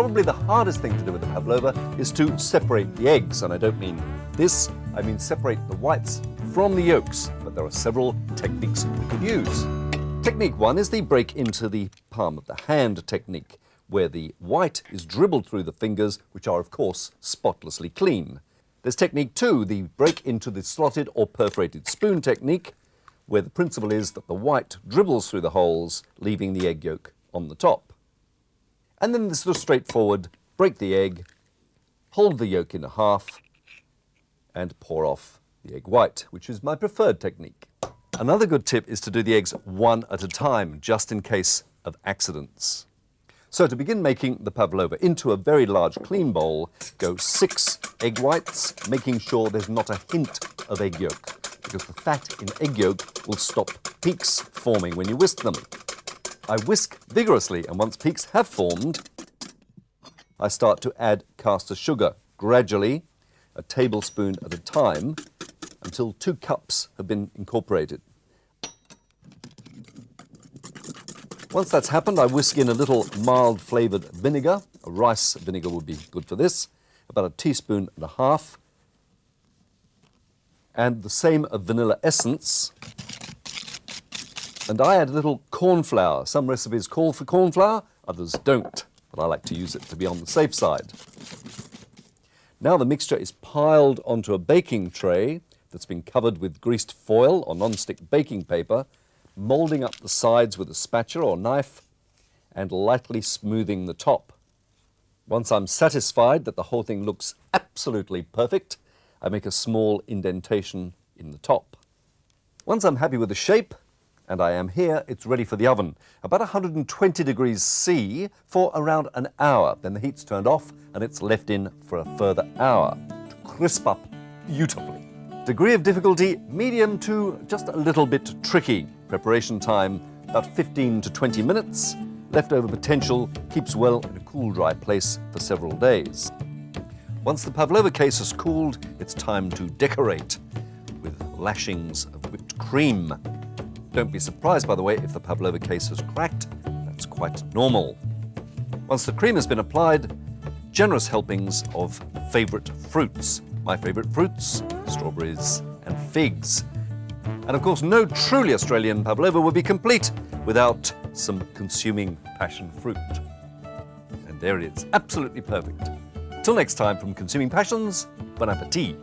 probably the hardest thing to do with the pavlova is to separate the eggs. And I don't mean this, I mean separate the whites from the yolks. But there are several techniques we could use. Technique one is the break into the palm of the hand technique, where the white is dribbled through the fingers, which are, of course, spotlessly clean. There's technique two, the break into the slotted or perforated spoon technique, where the principle is that the white dribbles through the holes, leaving the egg yolk on the top. And then this is straightforward, break the egg, hold the yolk in half, and pour off the egg white, which is my preferred technique. Another good tip is to do the eggs one at a time, just in case of accidents. So to begin making the pavlova, into a very large clean bowl go 6 egg whites, making sure there's not a hint of egg yolk, because the fat in egg yolk will stop peaks forming when you whisk them. I whisk vigorously, and once peaks have formed, I start to add caster sugar gradually, a tablespoon at a time, until 2 cups have been incorporated. Once that's happened, I whisk in a little mild-flavoured vinegar. A rice vinegar would be good for this, about 1.5 teaspoons, and the same of vanilla essence. And I add a little corn flour. Some recipes call for corn flour, others don't, but I like to use it to be on the safe side. Now the mixture is piled onto a baking tray that's been covered with greased foil or non-stick baking paper, moulding up the sides with a spatula or knife and lightly smoothing the top. Once I'm satisfied that the whole thing looks absolutely perfect, I make a small indentation in the top. Once I'm happy with the shape, and I am here, it's ready for the oven. About 120 degrees C for around an hour. Then the heat's turned off and it's left in for a further hour to crisp up beautifully. Degree of difficulty, medium to just a little bit tricky. Preparation time, about 15 to 20 minutes. Leftover potential keeps well in a cool, dry place for several days. Once the pavlova case has cooled, it's time to decorate with lashings of whipped cream. Don't be surprised, by the way, if the pavlova case has cracked. That's quite normal. Once the cream has been applied, generous helpings of favourite fruits. My favourite fruits, strawberries and figs. And of course, no truly Australian pavlova would be complete without some consuming passion fruit. And there it is, absolutely perfect. Till next time, from Consuming Passions, bon appetit.